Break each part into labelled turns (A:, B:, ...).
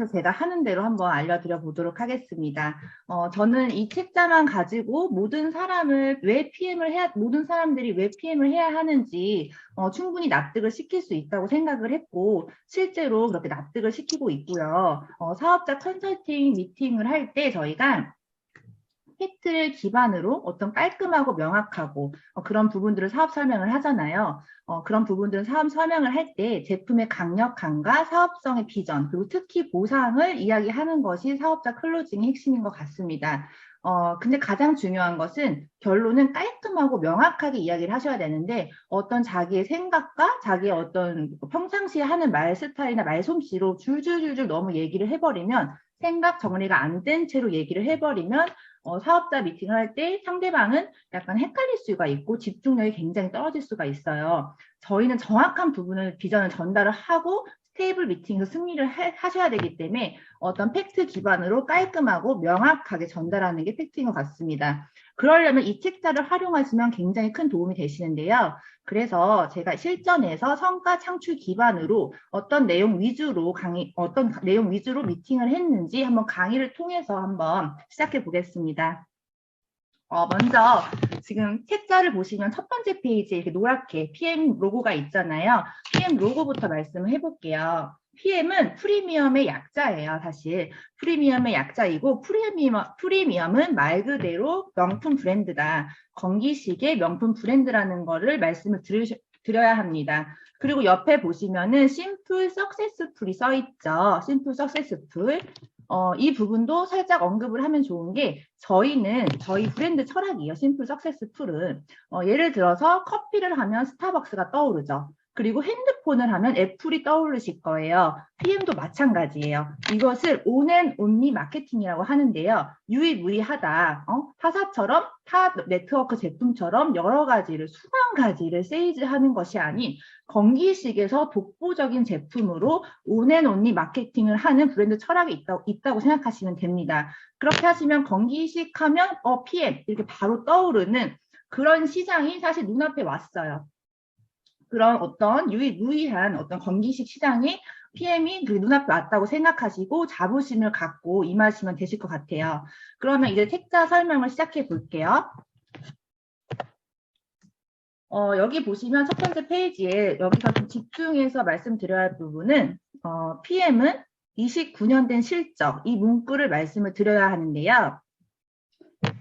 A: 제가 하는 대로 한번 알려드려 보도록 하겠습니다. 저는 이 책자만 가지고 모든 사람들이 왜 PM을 해야 하는지 충분히 납득을 시킬 수 있다고 생각을 했고, 실제로 그렇게 납득을 시키고 있고요. 사업자 컨설팅 미팅을 할 때 저희가 팩트를 기반으로 어떤 깔끔하고 명확하고 그런 부분들을 사업 설명을 하잖아요. 그런 부분들은 사업 설명을 할 때 제품의 강력함과 사업성의 비전, 그리고 특히 보상을 이야기하는 것이 사업자 클로징의 핵심인 것 같습니다. 근데 가장 중요한 것은 결론은 깔끔하고 명확하게 이야기를 하셔야 되는데, 어떤 자기의 생각과 자기의 어떤 평상시에 하는 말 스타일이나 말솜씨로 줄줄줄줄 너무 얘기를 해버리면, 생각 정리가 안 된 채로 얘기를 해버리면 사업자 미팅을 할 때 상대방은 약간 헷갈릴 수가 있고 집중력이 굉장히 떨어질 수가 있어요. 저희는 정확한 부분을 비전을 전달을 하고 테이블 미팅에서 승리를 하셔야 되기 때문에 어떤 팩트 기반으로 깔끔하고 명확하게 전달하는 게 팩트인 것 같습니다. 그러려면 이 책자를 활용하시면 굉장히 큰 도움이 되시는데요. 그래서 제가 실전에서 성과 창출 기반으로 어떤 내용 위주로 미팅을 했는지 한번 강의를 통해서 한번 시작해 보겠습니다. 먼저 지금 책자를 보시면 첫 번째 페이지에 이렇게 노랗게 PM 로고가 있잖아요. PM 로고부터 말씀을 해볼게요. PM은 프리미엄의 약자예요, 사실. 프리미엄의 약자이고, 프리미엄은 말 그대로 명품 브랜드다. 건기식의 명품 브랜드라는 거를 말씀을 드려야 합니다. 그리고 옆에 보시면은 심플 석세스풀이 써있죠. 심플 석세스풀. 이 부분도 살짝 언급을 하면 좋은 게, 저희 브랜드 철학이에요. 심플 석세스풀은. 예를 들어서 커피를 하면 스타벅스가 떠오르죠. 그리고 핸드폰을 하면 애플이 떠오르실 거예요. PM도 마찬가지예요. 이것을 온앤온리 마케팅이라고 하는데요. 유일무이하다. 타사처럼, 타 네트워크 제품처럼 여러 가지를, 수만 가지를 세일즈하는 것이 아닌 건기식에서 독보적인 제품으로 온앤온리 마케팅을 하는 브랜드 철학이 있다고 생각하시면 됩니다. 그렇게 하시면 건기식 하면 PM 이렇게 바로 떠오르는 그런 시장이 사실 눈앞에 왔어요. 그런 어떤 유일무이한 어떤 건기식 시장이 PM이 눈앞에 왔다고 생각하시고 자부심을 갖고 임하시면 되실 것 같아요. 그러면 이제 책자 설명을 시작해 볼게요. 여기 보시면 첫 번째 페이지에 여기서 좀 집중해서 말씀드려야 할 부분은 PM은 29년 된 실적, 이 문구를 말씀을 드려야 하는데요.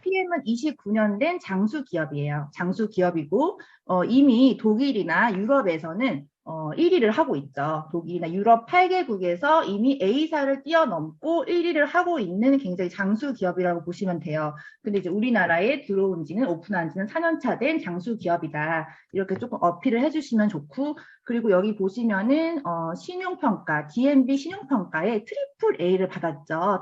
A: PM은 29년 된 장수기업이에요. 장수기업이고 이미 독일이나 유럽에서는 1위를 하고 있죠. 독일이나 유럽 8개국에서 이미 A사를 뛰어넘고 1위를 하고 있는 굉장히 장수기업이라고 보시면 돼요. 근데 이제 우리나라에 오픈한 지는 4년차 된 장수기업이다. 이렇게 조금 어필을 해주시면 좋고, 그리고 여기 보시면은 신용평가, DNB 신용평가에 트리플 A를 받았죠.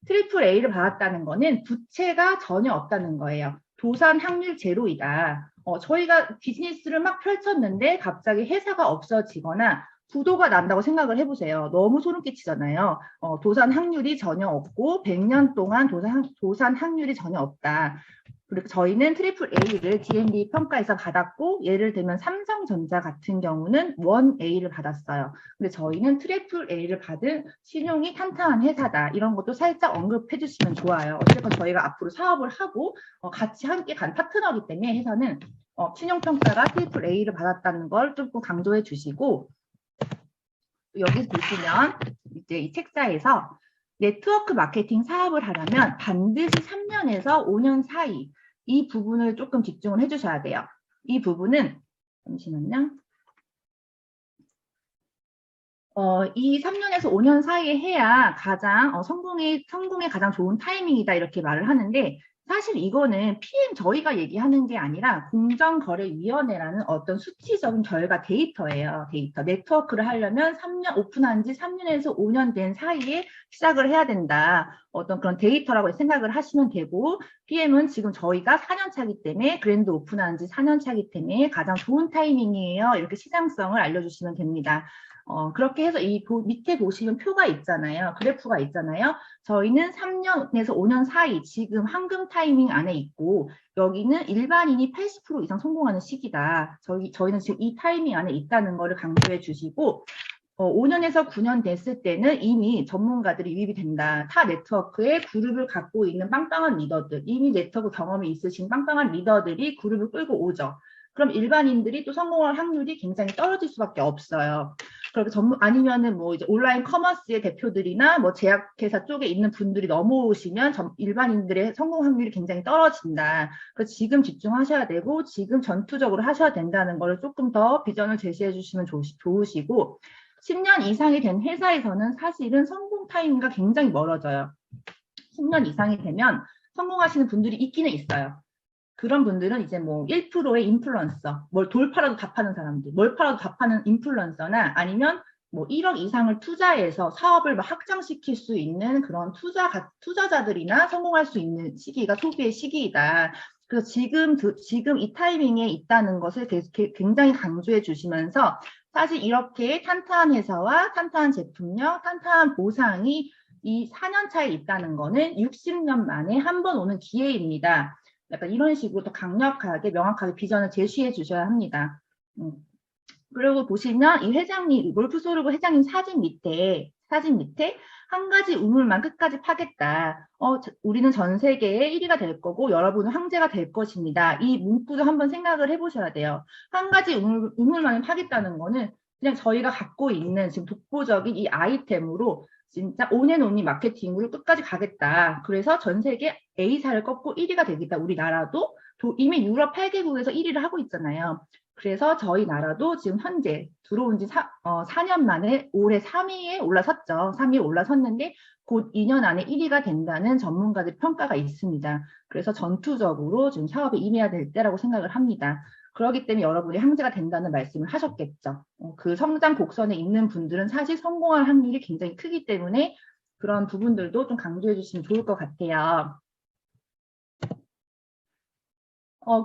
A: 트리플 A를 받았다는 거는 부채가 전혀 없다는 거예요. 도산 확률 제로이다. 저희가 비즈니스를 막 펼쳤는데 갑자기 회사가 없어지거나 부도가 난다고 생각을 해보세요. 너무 소름 끼치잖아요. 도산 확률이 전혀 없고 100년 동안 도산 확률이 전혀 없다. 그리고 저희는 트리플 A를 DNB 평가에서 받았고, 예를 들면 삼성전자 같은 경우는 1A를 받았어요. 근데 저희는 트리플 A를 받은 신용이 탄탄한 회사다. 이런 것도 살짝 언급해 주시면 좋아요. 어쨌든 저희가 앞으로 사업을 하고 같이 함께 간 파트너이기 때문에 회사는 신용평가가 트리플 A를 받았다는 걸 조금 강조해 주시고, 여기 보시면 이제 이 책자에서 네트워크 마케팅 사업을 하려면 반드시 3년에서 5년 사이, 이 부분을 조금 집중을 해주셔야 돼요. 이 부분은 잠시만요. 이 3년에서 5년 사이에 해야 가장 성공의 가장 좋은 타이밍이다, 이렇게 말을 하는데, 사실 이거는 PM 저희가 얘기하는 게 아니라 공정거래위원회라는 어떤 수치적인 결과 데이터예요. 데이터. 네트워크를 하려면 오픈한 지 3년에서 5년 된 사이에 시작을 해야 된다. 어떤 그런 데이터라고 생각을 하시면 되고, PM은 지금 저희가 4년 차기 때문에, 그랜드 오픈한 지 4년 차기 때문에 가장 좋은 타이밍이에요. 이렇게 시장성을 알려주시면 됩니다. 그렇게 해서 이 밑에 보시면 표가 있잖아요. 그래프가 있잖아요. 저희는 3년에서 5년 사이 지금 황금 타이밍 안에 있고, 여기는 일반인이 80% 이상 성공하는 시기다. 저희는 지금 이 타이밍 안에 있다는 거를 강조해 주시고, 5년에서 9년 됐을 때는 이미 전문가들이 유입이 된다. 타 네트워크에 그룹을 갖고 있는 빵빵한 리더들, 이미 네트워크 경험이 있으신 빵빵한 리더들이 그룹을 끌고 오죠. 그럼 일반인들이 또 성공할 확률이 굉장히 떨어질 수밖에 없어요. 그렇게 아니면은 뭐 이제 온라인 커머스의 대표들이나 뭐 제약회사 쪽에 있는 분들이 넘어오시면 일반인들의 성공 확률이 굉장히 떨어진다. 그래서 지금 집중하셔야 되고 지금 전투적으로 하셔야 된다는 걸 조금 더 비전을 제시해 주시면 좋으시고 10년 이상이 된 회사에서는 사실은 성공 타임과 굉장히 멀어져요. 10년 이상이 되면 성공하시는 분들이 있기는 있어요. 그런 분들은 이제 뭐 1%의 인플루언서, 뭘 돌파라도 다 파는 사람들, 뭘 팔아도 다 파는 인플루언서나 아니면 뭐 1억 이상을 투자해서 사업을 막 확장시킬 수 있는 그런 투자자들이나 성공할 수 있는 시기가 소비의 시기이다. 그래서 지금 이 타이밍에 있다는 것을 굉장히 강조해 주시면서 사실 이렇게 탄탄한 회사와 탄탄한 제품력, 탄탄한 보상이 이 4년 차에 있다는 거는 60년 만에 한 번 오는 기회입니다. 약간 이런 식으로 더 강력하게 명확하게 비전을 제시해 주셔야 합니다. 그리고 보시면 이 회장님, 롤프소르브 회장님 사진 밑에 한 가지 우물만 끝까지 파겠다. 우리는 전 세계에 1위가 될 거고 여러분은 황제가 될 것입니다. 이 문구도 한번 생각을 해보셔야 돼요. 한 가지 우물만 파겠다는 거는 그냥 저희가 갖고 있는 지금 독보적인 이 아이템으로 진짜 온앤온리 마케팅으로 끝까지 가겠다. 그래서 전 세계 A사를 꺾고 1위가 되겠다. 우리나라도 이미 유럽 8개국에서 1위를 하고 있잖아요. 그래서 저희 나라도 지금 현재 들어온 지 4년 만에 올해 3위에 올라섰죠. 3위에 올라섰는데 곧 2년 안에 1위가 된다는 전문가들 평가가 있습니다. 그래서 전투적으로 지금 사업에 임해야 될 때라고 생각을 합니다. 그렇기 때문에 여러분이 황제가 된다는 말씀을 하셨겠죠. 그 성장 곡선에 있는 분들은 사실 성공할 확률이 굉장히 크기 때문에 그런 부분들도 좀 강조해 주시면 좋을 것 같아요.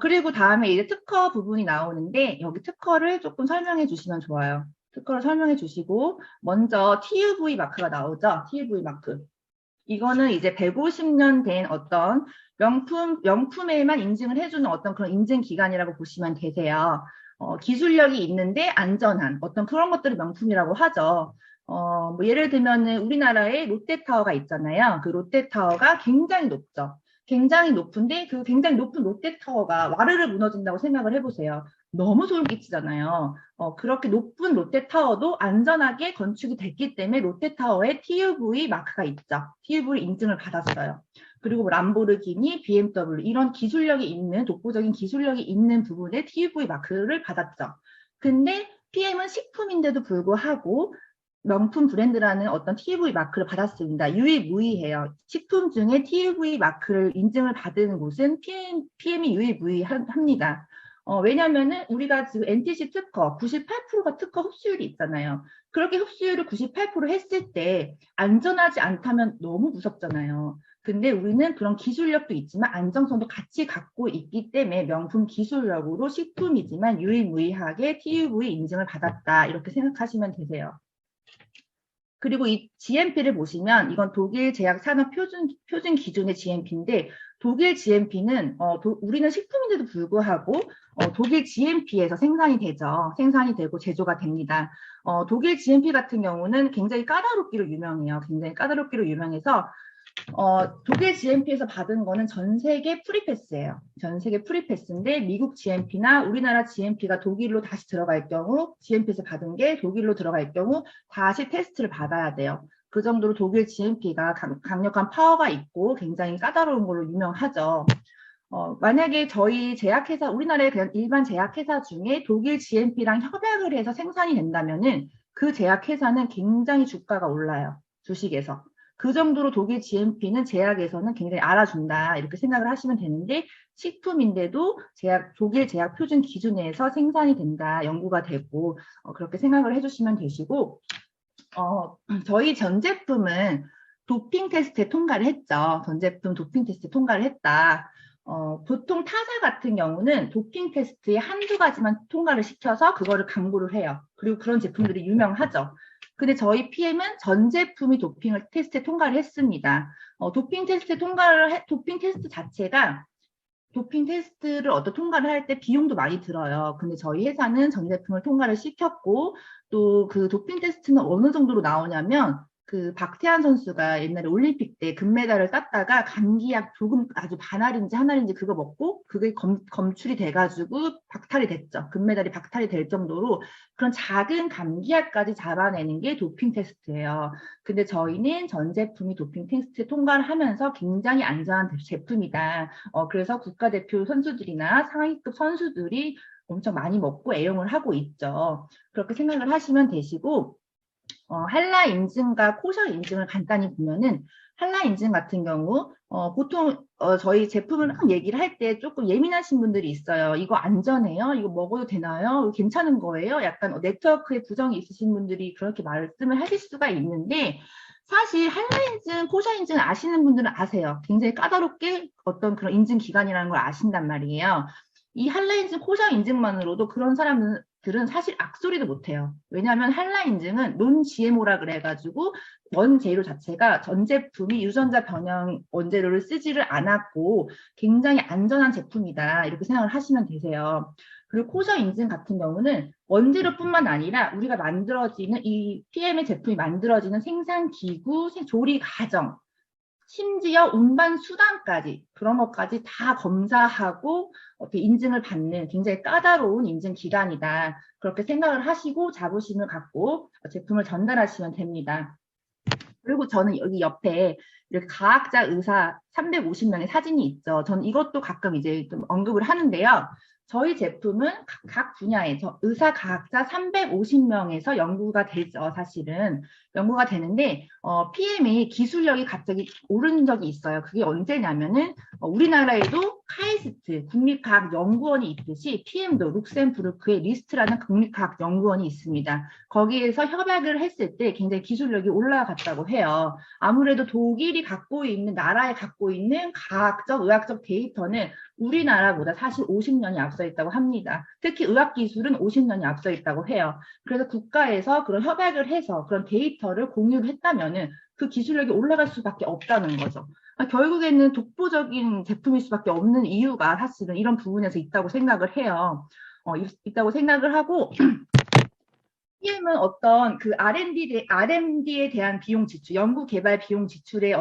A: 그리고 다음에 이제 특허 부분이 나오는데 여기 특허를 조금 설명해 주시면 좋아요. 특허를 설명해 주시고 먼저 TUV 마크가 나오죠. TUV 마크. 이거는 이제 150년 된 어떤 명품에만 인증을 해주는 어떤 그런 인증 기관이라고 보시면 되세요. 기술력이 있는데 안전한 어떤 그런 것들을 명품이라고 하죠. 뭐 예를 들면은 우리나라에 롯데타워가 있잖아요. 그 롯데타워가 굉장히 높죠. 굉장히 높은데 그 굉장히 높은 롯데타워가 와르르 무너진다고 생각을 해보세요. 너무 소름 끼치잖아요. 그렇게 높은 롯데타워도 안전하게 건축이 됐기 때문에 롯데타워에 TUV 마크가 있죠. TUV 인증을 받았어요. 그리고 뭐 람보르기니, BMW 이런 기술력이 있는 독보적인 기술력이 있는 부분에 TUV 마크를 받았죠. 근데 PM은 식품인데도 불구하고 명품 브랜드라는 어떤 TUV 마크를 받았습니다. 유일무이해요. 식품 중에 TUV 마크를 인증을 받은 곳은 PM이 유일무이합니다. 왜냐면은 우리가 지금 NTC 특허 98%가 특허 흡수율이 있잖아요. 그렇게 흡수율을 98% 했을 때 안전하지 않다면 너무 무섭잖아요. 근데 우리는 그런 기술력도 있지만 안정성도 같이 갖고 있기 때문에 명품 기술력으로 식품이지만 유일무이하게 TUV 인증을 받았다. 이렇게 생각하시면 되세요. 그리고 이 GMP를 보시면 이건 독일 제약 산업 표준 기준의 GMP인데 독일 GMP는 우리는 식품인데도 불구하고 독일 GMP에서 생산이 되죠. 생산이 되고 제조가 됩니다. 독일 GMP 같은 경우는 굉장히 까다롭기로 유명해요. 굉장히 까다롭기로 유명해서 독일 GMP에서 받은 거는 전 세계 프리패스예요. 전 세계 프리패스인데 미국 GMP나 우리나라 GMP가 독일로 다시 들어갈 경우 GMP에서 받은 게 독일로 들어갈 경우 다시 테스트를 받아야 돼요. 그 정도로 독일 GMP가 강력한 파워가 있고 굉장히 까다로운 걸로 유명하죠. 만약에 저희 제약회사, 우리나라의 그냥 일반 제약회사 중에 독일 GMP랑 협약을 해서 생산이 된다면은 그 제약회사는 굉장히 주가가 올라요. 주식에서. 그 정도로 독일 GMP는 제약에서는 굉장히 알아준다 이렇게 생각을 하시면 되는데 식품인데도 독일 제약 표준 기준에서 생산이 된다 연구가 되고 그렇게 생각을 해주시면 되시고 저희 전 제품은 도핑 테스트에 통과를 했죠. 전 제품 도핑 테스트에 통과를 했다. 보통 타사 같은 경우는 도핑 테스트에 한두 가지만 통과를 시켜서 그거를 광고를 해요. 그리고 그런 제품들이 유명하죠. 근데 저희 PM은 전 제품이 도핑 테스트에 통과를 했습니다. 도핑 테스트 자체가 도핑 테스트를 통과를 할 때 비용도 많이 들어요. 근데 저희 회사는 전 제품을 통과를 시켰고, 또 그 도핑 테스트는 어느 정도로 나오냐면, 그 박태환 선수가 옛날에 올림픽 때 금메달을 땄다가 감기약 조금 아주 반알인지 한 알인지 그거 먹고 그게 검출이 돼가지고 박탈이 됐죠. 금메달이 박탈이 될 정도로 그런 작은 감기약까지 잡아내는 게 도핑 테스트예요. 근데 저희는 전 제품이 도핑 테스트 통과를 하면서 굉장히 안전한 제품이다. 그래서 국가대표 선수들이나 상위급 선수들이 엄청 많이 먹고 애용을 하고 있죠. 그렇게 생각을 하시면 되시고, 한라 인증과 코셔 인증을 간단히 보면은, 한라 인증 같은 경우, 보통, 저희 제품을 얘기를 할 때 조금 예민하신 분들이 있어요. 이거 안전해요? 이거 먹어도 되나요? 이거 괜찮은 거예요? 약간 네트워크에 부정이 있으신 분들이 그렇게 말씀을 하실 수가 있는데, 사실 한라 인증, 코셔 인증 아시는 분들은 아세요. 굉장히 까다롭게 어떤 그런 인증 기관이라는 걸 아신단 말이에요. 이 한라 인증, 코셔 인증만으로도 그런 사람들은 사실 악소리도 못해요. 왜냐하면 한라 인증은 논 GMO라 그래가지고 원 재료 자체가 전 제품이 유전자 변형 원재료를 쓰지를 않았고 굉장히 안전한 제품이다. 이렇게 생각을 하시면 되세요. 그리고 코셔 인증 같은 경우는 원재료뿐만 아니라 우리가 만들어지는 이 PM의 제품이 만들어지는 생산 기구, 조리 과정, 심지어 운반 수단까지 그런 것까지 다 검사하고 인증을 받는 굉장히 까다로운 인증 기관이다. 그렇게 생각을 하시고 자부심을 갖고 제품을 전달하시면 됩니다. 그리고 저는 여기 옆에 이렇게 과학자 의사 350명의 사진이 있죠. 저는 이것도 가끔 이제 좀 언급을 하는데요. 저희 제품은 각 분야에 의사 과학자 350명에서 연구가 되죠. 사실은 연구가 되는데 PM의 기술력이 갑자기 오른 적이 있어요. 그게 언제냐면은 우리나라에도 카이스트 국립과학연구원이 있듯이 PM도 룩셈부르크의 리스트라는 국립과학연구원이 있습니다. 거기에서 협약을 했을 때 굉장히 기술력이 올라갔다고 해요. 아무래도 독일이 갖고 있는 나라에 갖고 있는 과학적 의학적 데이터는 우리나라보다 사실 50년이 앞서 있다고 합니다. 특히 의학기술은 50년이 앞서 있다고 해요. 그래서 국가에서 그런 협약을 해서 그런 데이터를 공유를 했다면은 그 기술력이 올라갈 수밖에 없다는 거죠. 결국에는 독보적인 제품일 수밖에 없는 이유가 사실은 이런 부분에서 있다고 생각을 해요. 있다고 생각을 하고 PM은 어떤 그 R&D에 대한 비용 지출, 연구개발 비용 지출에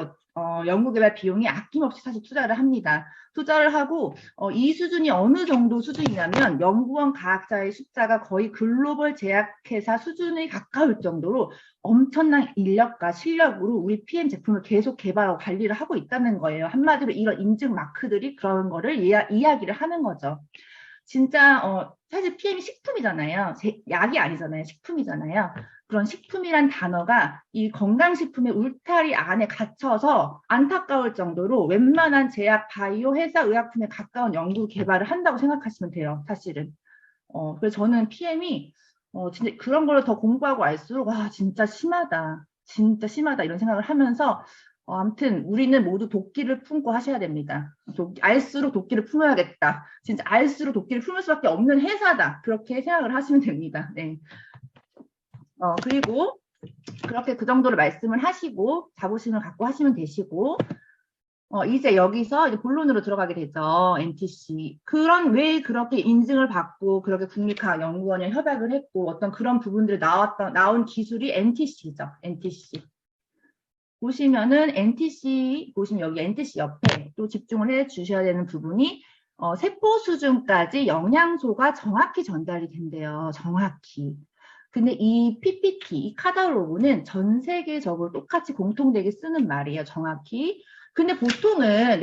A: 연구개발 비용이 아낌없이 사실 투자를 합니다. 투자를 하고 이 수준이 어느 정도 수준이냐면 연구원 과학자의 숫자가 거의 글로벌 제약회사 수준에 가까울 정도로 엄청난 인력과 실력으로 우리 PM 제품을 계속 개발하고 관리를 하고 있다는 거예요. 한마디로 이런 인증 마크들이 그런 거를 이야기를 하는 거죠. 진짜 사실 PM이 식품이잖아요. 약이 아니잖아요. 식품이잖아요. 그런 식품이란 단어가 이 건강식품의 울타리 안에 갇혀서 안타까울 정도로 웬만한 제약, 바이오, 회사, 의약품에 가까운 연구 개발을 한다고 생각하시면 돼요. 사실은. 그래서 저는 PM이 진짜 그런 걸 더 공부하고 알수록 와 진짜 심하다. 진짜 심하다 이런 생각을 하면서 아무튼 우리는 모두 도끼를 품고 하셔야 됩니다. 알수록 도끼를 품어야겠다. 진짜 알수록 도끼를 품을 수밖에 없는 회사다. 그렇게 생각을 하시면 됩니다. 네. 그리고 그렇게 그 정도로 말씀을 하시고 자부심을 갖고 하시면 되시고 이제 여기서 이제 본론으로 들어가게 되죠. NTC. 왜 그렇게 인증을 받고 그렇게 국립과학연구원에 협약을 했고 어떤 그런 부분들이 나온 기술이 NTC죠. NTC. 보시면은 NTC, 보시면 여기 NTC 옆에 또 집중을 해 주셔야 되는 부분이 세포 수준까지 영양소가 정확히 전달이 된대요. 정확히. 근데 이 PPT, 이 카탈로그는 전 세계적으로 똑같이 공통되게 쓰는 말이에요. 정확히. 근데 보통은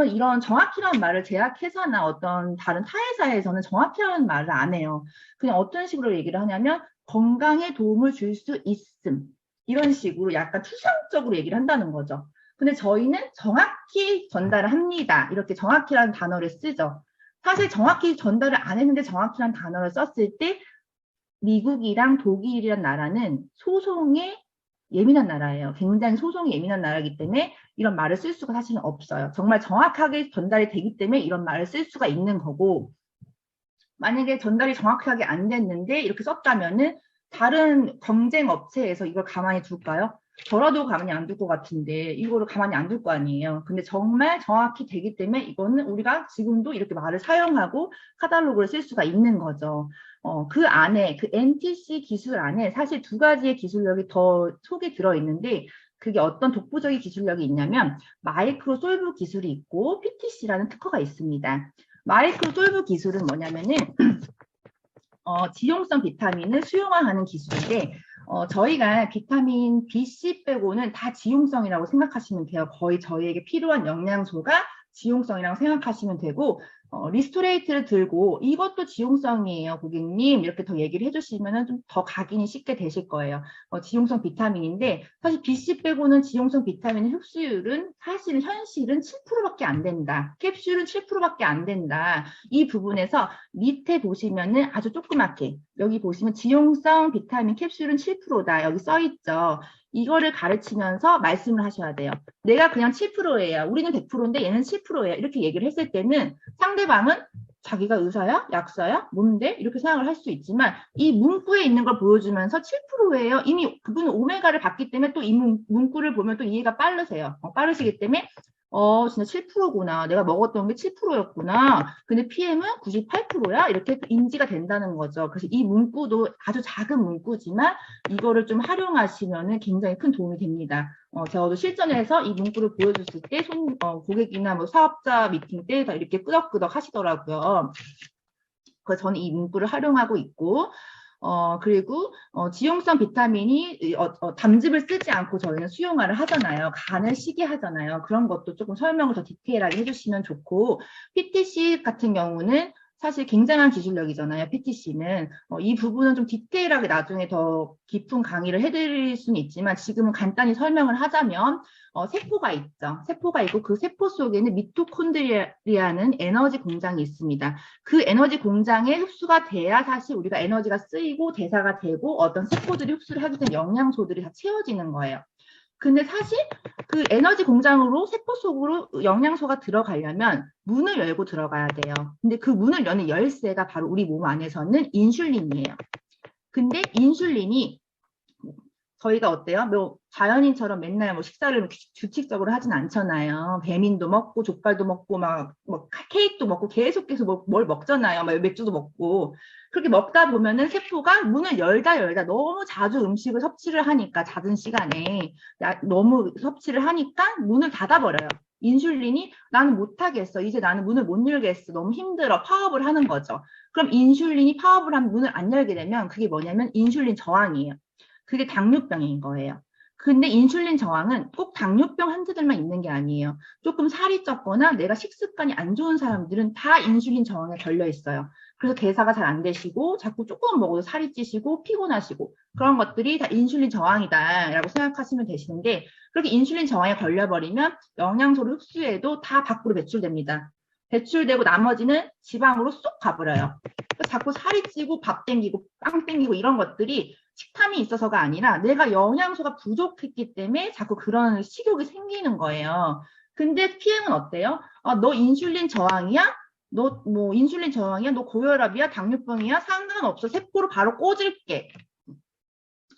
A: 이런 정확히라는 말을 제약회사나 어떤 다른 타회사에서는 정확히라는 말을 안 해요. 그냥 어떤 식으로 얘기를 하냐면 건강에 도움을 줄 수 있음. 이런 식으로 약간 추상적으로 얘기를 한다는 거죠. 근데 저희는 정확히 전달을 합니다. 이렇게 정확히라는 단어를 쓰죠. 사실 정확히 전달을 안 했는데 정확히라는 단어를 썼을 때 미국이랑 독일이란 나라는 소송에 예민한 나라예요. 굉장히 소송이 예민한 나라이기 때문에 이런 말을 쓸 수가 사실은 없어요. 정말 정확하게 전달이 되기 때문에 이런 말을 쓸 수가 있는 거고 만약에 전달이 정확하게 안 됐는데 이렇게 썼다면은 다른 경쟁 업체에서 이걸 가만히 둘까요? 저라도 가만히 안 둘 것 같은데 이거를 가만히 안 둘 거 아니에요. 근데 정말 정확히 되기 때문에 이거는 우리가 지금도 이렇게 말을 사용하고 카탈로그를 쓸 수가 있는 거죠. 그 안에 그 NTC 기술 안에 사실 두 가지의 기술력이 더 속에 들어있는데 그게 어떤 독보적인 기술력이 있냐면 마이크로 솔브 기술이 있고 PTC라는 특허가 있습니다. 마이크로 솔브 기술은 뭐냐면은 지용성 비타민을 수용화하는 기술인데 저희가 비타민 B, C 빼고는 다 지용성이라고 생각하시면 돼요. 거의 저희에게 필요한 영양소가 지용성이라고 생각하시면 되고 리스토레이트를 들고 이것도 지용성이에요, 고객님. 이렇게 더 얘기를 해주시면 좀 더 각인이 쉽게 되실 거예요. 지용성 비타민인데 사실 BC 빼고는 지용성 비타민의 흡수율은 사실은 현실은 7%밖에 안 된다. 캡슐은 7%밖에 안 된다. 이 부분에서 밑에 보시면은 아주 조그맣게 여기 보시면 지용성 비타민 캡슐은 7%다. 여기 써 있죠. 이거를 가르치면서 말씀을 하셔야 돼요. 내가 그냥 7%예요. 우리는 100%인데 얘는 7%예요. 이렇게 얘기를 했을 때는 상대방은 자기가 의사야? 약사야? 뭔데? 이렇게 생각을 할 수 있지만 이 문구에 있는 걸 보여주면서 7%예요. 이미 그분은 오메가를 봤기 때문에 또 이 문구를 보면 또 이해가 빠르세요. 빠르시기 때문에 진짜 7%구나. 내가 먹었던 게 7%였구나. 근데 PM은 98%야? 이렇게 인지가 된다는 거죠. 그래서 이 문구도 아주 작은 문구지만 이거를 좀 활용하시면은 굉장히 큰 도움이 됩니다. 저도 실전에서 이 문구를 보여줬을 때 고객이나 뭐 사업자 미팅 때 다 이렇게 끄덕끄덕 하시더라고요. 그래서 저는 이 문구를 활용하고 있고, 그리고 지용성 비타민이 담즙을 쓰지 않고 저희는 수용화를 하잖아요. 간을 시게 하잖아요. 그런 것도 조금 설명을 더 디테일하게 해주시면 좋고, PTC 같은 경우는 사실 굉장한 기술력이잖아요. PTC는 이 부분은 좀 디테일하게 나중에 더 깊은 강의를 해드릴 수는 있지만 지금은 간단히 설명을 하자면 세포가 있죠. 세포가 있고 그 세포 속에는 미토콘드리아는 에너지 공장이 있습니다. 그 에너지 공장에 흡수가 돼야 사실 우리가 에너지가 쓰이고 대사가 되고 어떤 세포들이 흡수를 하게 된 영양소들이 다 채워지는 거예요. 근데 사실 그 에너지 공장으로 세포 속으로 영양소가 들어가려면 문을 열고 들어가야 돼요. 근데 그 문을 여는 열쇠가 바로 우리 몸 안에서는 인슐린이에요. 근데 인슐린이 저희가 어때요? 뭐 자연인처럼 맨날 뭐 식사를 규칙적으로 하진 않잖아요. 배민도 먹고 족발도 먹고 막 케이크도 먹고 계속 뭘 먹잖아요. 막 맥주도 먹고 그렇게 먹다 보면은 세포가 문을 열다 너무 자주 음식을 섭취를 하니까 잦은 시간에 너무 섭취를 하니까 문을 닫아버려요. 인슐린이 나는 못하겠어. 이제 나는 문을 못 열겠어. 너무 힘들어. 파업을 하는 거죠. 그럼 인슐린이 파업을 하면 문을 안 열게 되면 그게 뭐냐면 인슐린 저항이에요. 그게 당뇨병인 거예요. 근데 인슐린 저항은 꼭 당뇨병 환자들만 있는 게 아니에요. 조금 살이 쪘거나 내가 식습관이 안 좋은 사람들은 다 인슐린 저항에 걸려 있어요. 그래서 대사가 잘 안 되시고 자꾸 조금 먹어도 살이 찌시고 피곤하시고 그런 것들이 다 인슐린 저항이다라고 생각하시면 되시는데 그렇게 인슐린 저항에 걸려버리면 영양소를 흡수해도 다 밖으로 배출됩니다. 배출되고 나머지는 지방으로 쏙 가버려요. 자꾸 살이 찌고 밥 땡기고 빵 땡기고 이런 것들이 식탐이 있어서가 아니라 내가 영양소가 부족했기 때문에 자꾸 그런 식욕이 생기는 거예요. 근데 PM은 어때요? 너 인슐린 저항이야? 너 뭐 인슐린 저항이야? 너 고혈압이야? 당뇨병이야? 상관없어. 세포로 바로 꽂을게.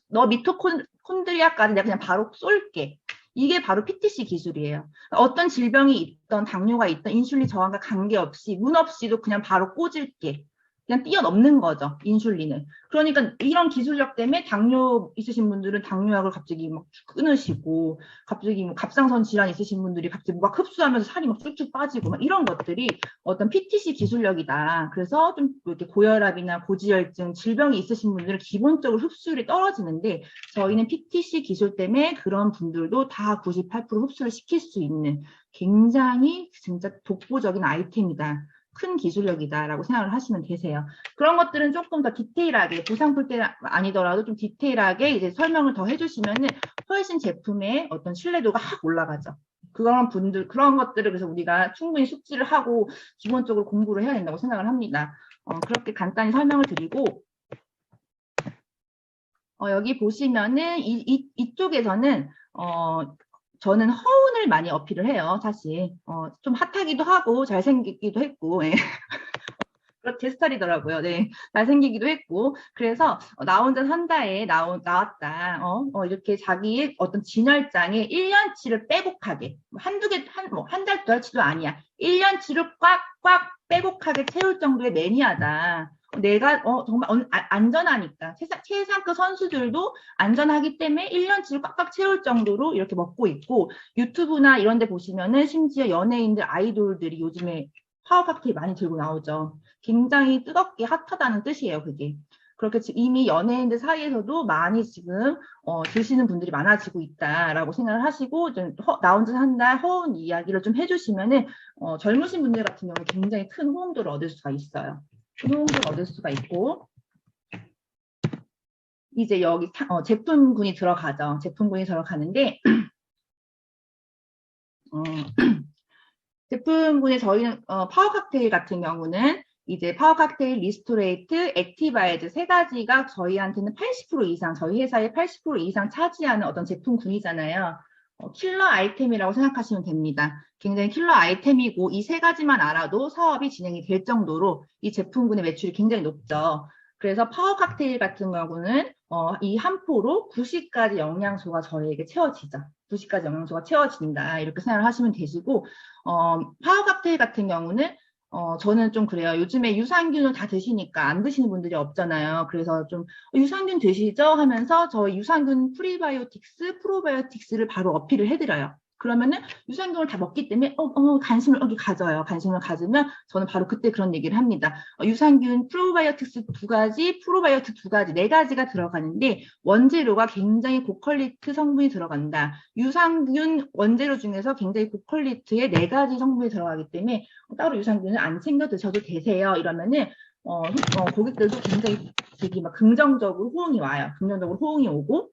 A: 너 미토콘드리아까지 내가 그냥 바로 쏠게. 이게 바로 PTC 기술이에요. 어떤 질병이 있던 당뇨가 있던 인슐린 저항과 관계없이 문 없이도 그냥 바로 꽂을게. 그냥 뛰어넘는 거죠. 인슐린을. 그러니까 이런 기술력 때문에 당뇨 있으신 분들은 당뇨약을 갑자기 막 끊으시고 갑자기 뭐 갑상선 질환 있으신 분들이 갑자기 막 흡수하면서 살이 막 쭉쭉 빠지고 막 이런 것들이 어떤 PTC 기술력이다. 그래서 좀 이렇게 고혈압이나 고지혈증 질병이 있으신 분들은 기본적으로 흡수율이 떨어지는데 저희는 PTC 기술 때문에 그런 분들도 다 98% 흡수를 시킬 수 있는 굉장히 진짜 독보적인 아이템이다. 큰 기술력이다라고 생각을 하시면 되세요. 그런 것들은 조금 더 디테일하게 보상 풀 때 아니더라도 좀 디테일하게 이제 설명을 더 해주시면은 훨씬 제품의 어떤 신뢰도가 확 올라가죠. 그런 것들을 그래서 우리가 충분히 숙지를 하고 기본적으로 공부를 해야 된다고 생각을 합니다. 그렇게 간단히 설명을 드리고 여기 보시면은 이쪽에서는 저는 허운을 많이 어필을 해요, 사실. 좀 핫하기도 하고, 잘생기기도 했고, 예. 제 스타일이더라고요. 네. 잘생기기도 했고. 그래서 나 혼자 산다에 나왔다. 이렇게 자기의 어떤 진열장에 1년치를 빼곡하게, 한 달, 두 달치도 아니야. 1년치를 꽉꽉 빼곡하게 채울 정도의 매니아다. 내가 정말 안전하니까 최상급 선수들도 안전하기 때문에 1년치를 꽉꽉 채울 정도로 이렇게 먹고 있고, 유튜브나 이런 데 보시면은 심지어 연예인들, 아이돌들이 요즘에 파워 칵테일 많이 들고 나오죠. 굉장히 뜨겁게 핫하다는 뜻이에요, 그게. 그렇게 지금 이미 연예인들 사이에서도 많이 지금 드시는 분들이 많아지고 있다라고 생각을 하시고, 좀 나 혼자 산다 허운 이야기를 좀 해주시면은 젊으신 분들 같은 경우는 굉장히 큰 호응도를 얻을 수가 있어요. 큰 호응도를 얻을 수가 있고, 이제 여기 제품군이 들어가죠. 제품군이 들어가는데 제품군에 저희는 파워 칵테일 같은 경우는 이제 파워 칵테일, 리스토레이트, 액티바이즈 세 가지가 저희한테는 80% 이상, 저희 회사의 80% 이상 차지하는 어떤 제품군이잖아요. 킬러 아이템이라고 생각하시면 됩니다. 굉장히 킬러 아이템이고 이 세 가지만 알아도 사업이 진행이 될 정도로 이 제품군의 매출이 굉장히 높죠. 그래서 파워 칵테일 같은 경우는 이 한 포로 90가지 영양소가 저희에게 채워지죠. 90가지 영양소가 채워진다. 이렇게 생각을 하시면 되시고, 파워 칵테일 같은 경우는 저는 좀 그래요. 요즘에 유산균을 다 드시니까 안 드시는 분들이 없잖아요. 그래서 좀 유산균 드시죠? 하면서 저희 유산균 프리바이오틱스, 프로바이오틱스를 바로 어필을 해드려요. 그러면은 유산균을 다 먹기 때문에 관심을 여기 가져요. 관심을 가지면 저는 바로 그때 그런 얘기를 합니다. 유산균 프로바이오틱스 2가지, 프로바이오틱 2가지, 4가지가 들어가는데 원재료가 굉장히 고퀄리티 성분이 들어간다. 유산균 원재료 중에서 굉장히 고퀄리티의 4가지 성분이 들어가기 때문에 따로 유산균을 안 챙겨 드셔도 되세요. 이러면은 고객들도 굉장히 되게 막 긍정적으로 호응이 와요. 긍정적으로 호응이 오고,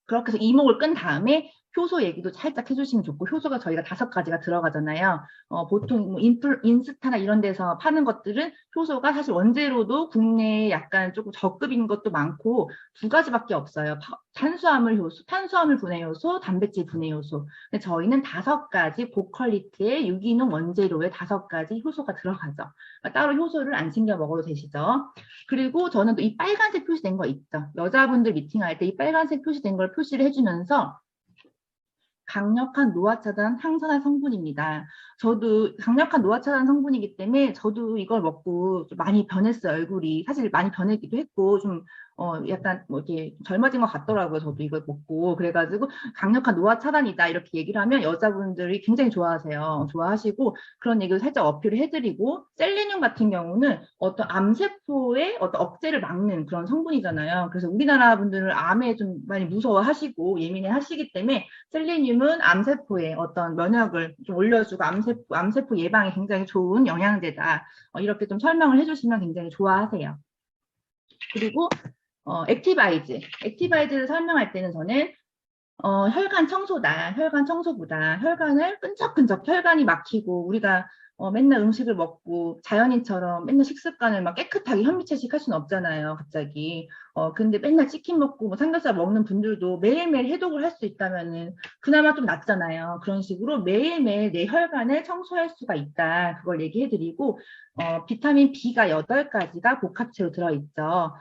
A: 그렇게 해서 이목을 끈 다음에 효소 얘기도 살짝 해주시면 좋고, 효소가 저희가 5가지가 들어가잖아요. 보통 뭐 인스타나 이런 데서 파는 것들은 효소가 사실 원재료도 국내에 약간 조금 저급인 것도 많고 2가지밖에 없어요. 탄수화물 분해 효소, 단백질 분해 효소. 근데 저희는 5가지 고퀄리티의 유기농 원재료의 5가지 효소가 들어가죠. 따로 효소를 안 챙겨 먹어도 되시죠. 그리고 저는 또 이 빨간색 표시된 거 있죠. 여자분들 미팅할 때 이 빨간색 표시된 걸 표시를 해주면서 강력한 노화 차단 항산화 성분입니다. 저도 강력한 노화 차단 성분이기 때문에 저도 이걸 먹고 좀 많이 변했어요. 얼굴이 사실 많이 변했기도 했고 좀 약간 뭐 이렇게 젊어진 것 같더라고요. 저도 이걸 먹고 그래가지고 강력한 노화 차단이다 이렇게 얘기를 하면 여자분들이 굉장히 좋아하세요. 좋아하시고 그런 얘기를 살짝 어필을 해드리고, 셀레늄 같은 경우는 어떤 암세포의 어떤 억제를 막는 그런 성분이잖아요. 그래서 우리나라 분들은 암에 좀 많이 무서워하시고 예민해 하시기 때문에 셀레늄은 암세포의 어떤 면역을 좀 올려주고 암세포 예방에 굉장히 좋은 영양제다. 이렇게 좀 설명을 해주시면 굉장히 좋아하세요. 그리고 액티바이즈를 설명할 때는 저는 혈관 청소보다 혈관을 끈적끈적, 혈관이 막히고 우리가 맨날 음식을 먹고 자연인처럼 맨날 식습관을 막 깨끗하게 현미채식 할 수는 없잖아요, 갑자기. 근데 맨날 치킨 먹고 뭐 삼겹살 먹는 분들도 매일매일 해독을 할 수 있다면은 그나마 좀 낫잖아요. 그런 식으로 매일매일 내 혈관을 청소할 수가 있다. 그걸 얘기해드리고, 비타민 B가 8가지가 복합체로 들어있죠.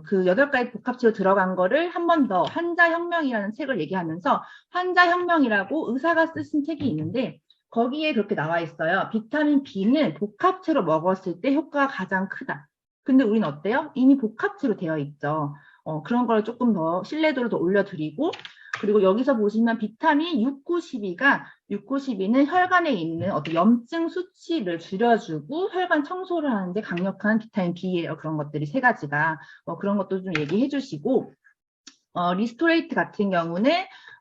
A: 그 8가지 복합체로 들어간 거를 한 번 더 환자혁명이라는 책을 얘기하면서, 환자혁명이라고 의사가 쓰신 책이 있는데 거기에 그렇게 나와 있어요. 비타민 B는 복합체로 먹었을 때 효과가 가장 크다. 근데 우리는 어때요? 이미 복합체로 되어 있죠. 그런 걸 조금 더 신뢰도를 더 올려드리고, 그리고 여기서 보시면 비타민 692는 혈관에 있는 어떤 염증 수치를 줄여주고 혈관 청소를 하는데 강력한 비타민 B예요. 그런 것들이 3가지가. 그런 것도 좀 얘기해 주시고, 리스토레이트 같은 경우는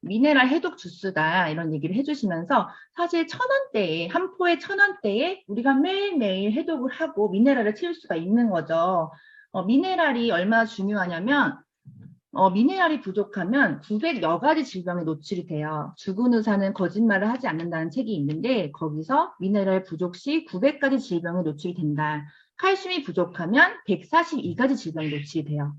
A: 미네랄 해독 주스다 이런 얘기를 해주시면서, 사실 1,000원대에 한 포에 1,000원대에 우리가 매일매일 해독을 하고 미네랄을 채울 수가 있는 거죠. 미네랄이 얼마나 중요하냐면 미네랄이 부족하면 900여 가지 질병에 노출이 돼요. 죽은 의사는 거짓말을 하지 않는다는 책이 있는데 거기서 미네랄 부족 시 900가지 질병에 노출이 된다. 칼슘이 부족하면 142가지 질병에 노출이 돼요.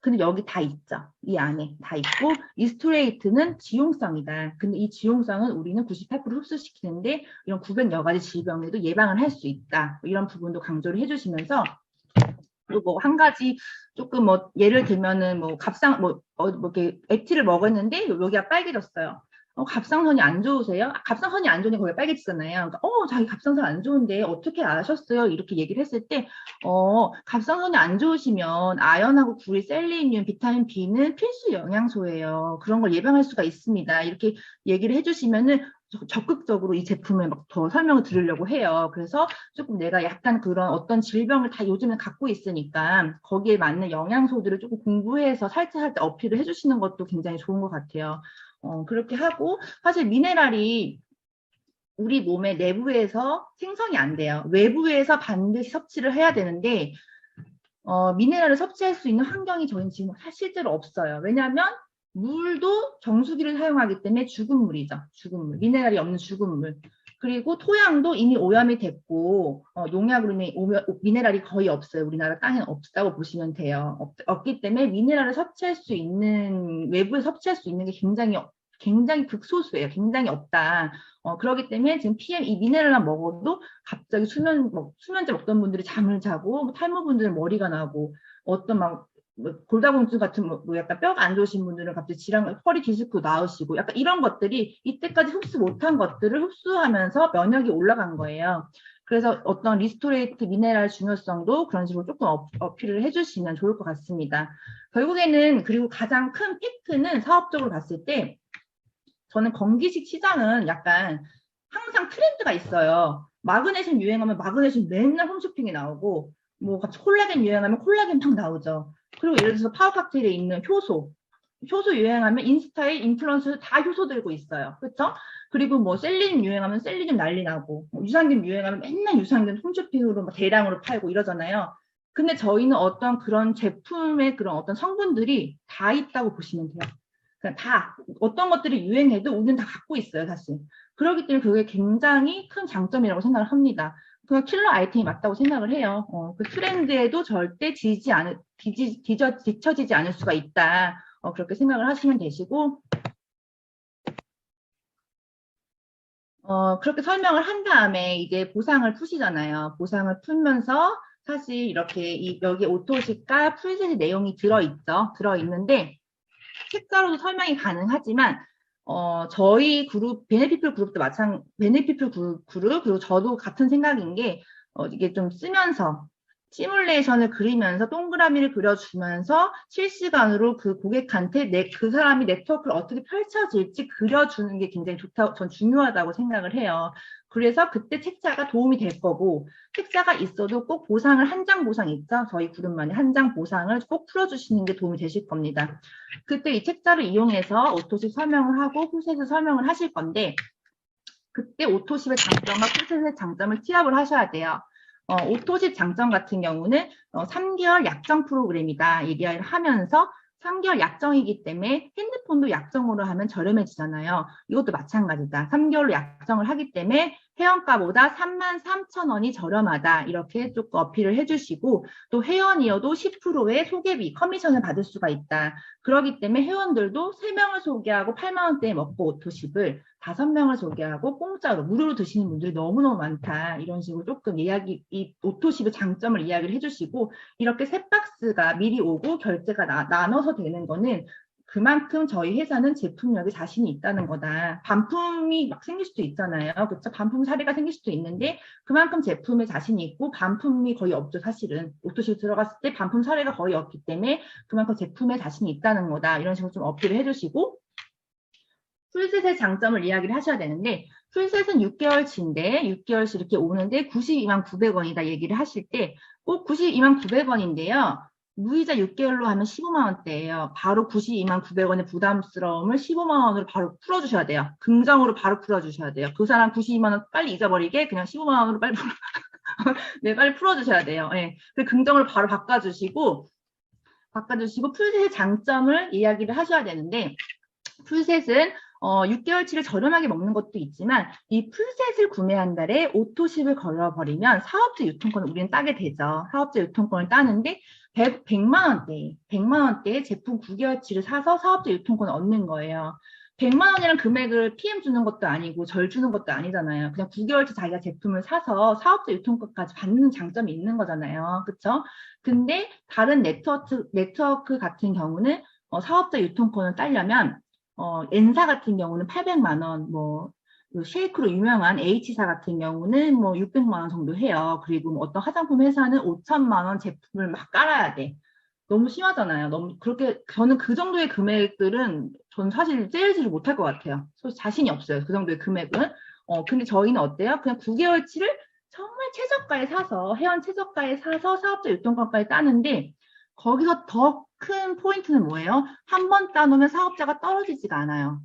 A: 근데 여기 다 있죠. 이 안에 다 있고 이 스트레이트는 지용성이다. 근데 이 지용성은 우리는 98% 흡수시키는데 이런 900여 가지 질병에도 예방을 할 수 있다. 이런 부분도 강조를 해주시면서 또 뭐 한 가지 조금 뭐 예를 들면은 뭐 갑상 뭐 이렇게 액티를 먹었는데 여기가 빨개졌어요. 갑상선이 안 좋으세요? 갑상선이 안 좋으니 거기가 빨개지잖아요. 그러니까 자기 갑상선 안 좋은데 어떻게 아셨어요? 이렇게 얘기를 했을 때 갑상선이 안 좋으시면 아연하고 구리, 셀레늄, 비타민 B는 필수 영양소예요. 그런 걸 예방할 수가 있습니다. 이렇게 얘기를 해주시면은 적극적으로 이 제품을 막 더 설명을 드리려고 해요. 그래서 조금 내가 약간 그런 어떤 질병을 다 요즘에 갖고 있으니까 거기에 맞는 영양소들을 조금 공부해서 살짝 어필을 해주시는 것도 굉장히 좋은 것 같아요. 그렇게 하고 사실 미네랄이 우리 몸의 내부에서 생성이 안 돼요. 외부에서 반드시 섭취를 해야 되는데 미네랄을 섭취할 수 있는 환경이 저희는 지금 실제로 없어요. 왜냐하면 물도 정수기를 사용하기 때문에 죽은 물이죠. 죽은 물. 미네랄이 없는 죽은 물. 그리고 토양도 이미 오염이 됐고 농약으로 인해 미네랄이 거의 없어요. 우리나라 땅에는 없다고 보시면 돼요. 없기 때문에 미네랄을 섭취할 수 있는 외부에 섭취할 수 있는 게 굉장히 극소수예요. 굉장히 없다. 그렇기 때문에 지금 PM 이 미네랄만 먹어도 갑자기 수면제 먹던 분들이 잠을 자고 탈모분들은 머리가 나고 어떤 막 골다공증 같은 뭐 약간 뼈가 안 좋으신 분들은 갑자기 질환, 허리 디스크 나으시고 약간 이런 것들이 이때까지 흡수 못한 것들을 흡수하면서 면역이 올라간 거예요. 그래서 어떤 리스토레이트 미네랄 중요성도 그런 식으로 조금 어필을 해주시면 좋을 것 같습니다. 결국에는 그리고 가장 큰 팩트는 사업적으로 봤을 때 저는 건기식 시장은 약간 항상 트렌드가 있어요. 마그네슘 유행하면 마그네슘 맨날 홈쇼핑에 나오고 뭐 갑자기 콜라겐 유행하면 콜라겐 막 나오죠. 그리고 예를 들어서 파워 칵테일에 있는 효소 유행하면 인스타에 인플루언서 다 효소 들고 있어요. 그렇죠? 그리고 뭐 셀리늄 유행하면 셀리늄 난리 나고 유산균 유행하면 맨날 유산균 홈쇼핑으로 대량으로 팔고 이러잖아요. 근데 저희는 어떤 그런 제품의 그런 어떤 성분들이 다 있다고 보시면 돼요. 그냥 다 어떤 것들이 유행해도 우리는 다 갖고 있어요, 사실. 그렇기 때문에 그게 굉장히 큰 장점이라고 생각을 합니다. 그 킬러 아이템이 맞다고 생각을 해요. 그 트렌드에도 절대 뒤처지지 않을 수가 있다. 그렇게 생각을 하시면 되시고, 그렇게 설명을 한 다음에 이제 보상을 푸시잖아요. 보상을 풀면서 사실 이렇게 여기 오토식과 풀셋의 내용이 들어있는데, 책자로도 설명이 가능하지만 저희 그룹 베네피플 그룹도 베네피플 그룹 그리고 저도 같은 생각인 게 이게 좀 쓰면서 시뮬레이션을 그리면서 동그라미를 그려주면서 실시간으로 그 고객한테 그 사람이 네트워크를 어떻게 펼쳐질지 그려주는 게 굉장히 전 중요하다고 생각을 해요. 그래서 그때 책자가 도움이 될 거고 책자가 있어도 꼭 보상을 한 장 보상 있죠. 저희 그룹만의 한 장 보상을 꼭 풀어주시는 게 도움이 되실 겁니다. 그때 이 책자를 이용해서 오토십 설명을 하고 풀셋을 설명을 하실 건데 그때 오토십의 장점과 풀셋의 장점을 티합을 하셔야 돼요. 오토십 장점 같은 경우는 3개월 약정 프로그램이다 얘기를 하면서 3개월 약정이기 때문에 핸드폰도 약정으로 하면 저렴해지잖아요. 이것도 마찬가지다. 3개월로 약정을 하기 때문에 회원가보다 33,000원이 저렴하다. 이렇게 조금 어필을 해주시고 또 회원이어도 10%의 소개비, 커미션을 받을 수가 있다. 그렇기 때문에 회원들도 3명을 소개하고 8만 원대에 먹고 오토십을 5명을 소개하고 공짜로 무료로 드시는 분들이 너무너무 많다. 이런 식으로 조금 이 오토십의 장점을 이야기를 해주시고 이렇게 세 박스가 미리 오고 결제가 나눠서 되는 거는 그만큼 저희 회사는 제품력에 자신이 있다는 거다. 반품이 막 생길 수도 있잖아요. 그렇죠? 반품 사례가 생길 수도 있는데 그만큼 제품에 자신이 있고 반품이 거의 없죠. 사실은 오토십 들어갔을 때 반품 사례가 거의 없기 때문에 그만큼 제품에 자신이 있다는 거다. 이런 식으로 좀 어필을 해주시고 풀셋의 장점을 이야기를 하셔야 되는데 풀셋은 6개월치인데 6개월치 이렇게 오는데 92만 900원이다 얘기를 하실 때 꼭 92만 900원인데요. 무이자 6개월로 하면 15만 원대예요. 바로 92만 900원의 부담스러움을 15만 원으로 바로 풀어주셔야 돼요. 긍정으로 바로 풀어주셔야 돼요. 그 사람 92만 원 빨리 잊어버리게 그냥 15만 원으로 빨리 네, 빨리 풀어주셔야 돼요. 네. 그 긍정으로 바로 바꿔주시고 풀셋의 장점을 이야기를 하셔야 되는데 풀셋은 6개월치를 저렴하게 먹는 것도 있지만 이 풀셋을 구매한 달에 오토십을 걸어버리면 사업자 유통권을 우리는 따게 되죠. 사업자 유통권을 따는데 100만 원대의 제품 9개월치를 사서 사업자 유통권을 얻는 거예요. 100만 원이라는 금액을 PM 주는 것도 아니고 절 주는 것도 아니잖아요. 그냥 9개월치 자기가 제품을 사서 사업자 유통권까지 받는 장점이 있는 거잖아요. 그쵸? 근데 다른 네트워크 같은 경우는 사업자 유통권을 따려면 N사 같은 경우는 800만 원, 뭐 쉐이크로 유명한 H사 같은 경우는 뭐 600만 원 정도 해요. 그리고 뭐 어떤 화장품 회사는 5천만 원 제품을 막 깔아야 돼. 너무 심하잖아요. 너무 그렇게 저는 그 정도의 금액들은 전 사실 째지를 못할 것 같아요. 솔직히 자신이 없어요. 그 정도의 금액은. 근데 저희는 어때요? 그냥 9개월치를 정말 최저가에 사서 회원 최저가에 사서 사업자 유통권까지 따는데 거기서 더 큰 포인트는 뭐예요? 한 번 따놓으면 사업자가 떨어지지가 않아요.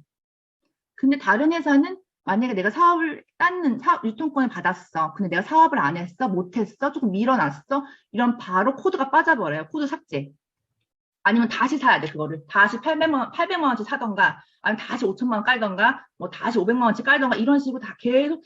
A: 근데 다른 회사는 만약에 내가 사업을 유통권을 받았어. 근데 내가 사업을 안 했어, 못했어, 조금 밀어놨어. 이런 바로 코드가 빠져버려요. 코드 삭제. 아니면 다시 사야 돼, 그거를. 다시 800만 원치 사던가, 아니면 다시 5천만 원 깔던가, 뭐 다시 500만 원치 깔던가, 이런 식으로 다 계속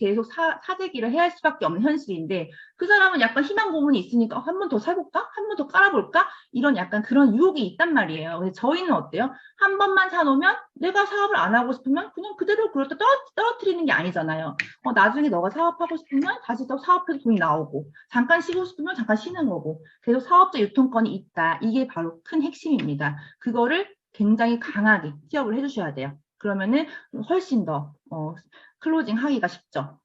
A: 사재기를 해야 할 수밖에 없는 현실인데, 그 사람은 약간 희망 고문이 있으니까 한 번 더 사볼까? 한 번 더 깔아볼까? 이런 약간 그런 유혹이 있단 말이에요. 근데 저희는 어때요? 한 번만 사놓으면 내가 사업을 안 하고 싶으면 그냥 그대로 그렇다 떨어뜨리는 게 아니잖아요. 나중에 너가 사업하고 싶으면 다시 또 사업해서 돈이 나오고, 잠깐 쉬고 싶으면 잠깐 쉬는 거고, 계속 사업자 유통권이 있다. 이게 바로 큰 핵심입니다. 그거를 굉장히 강하게 취업을 해주셔야 돼요. 그러면은 훨씬 더 클로징 하기가 쉽죠.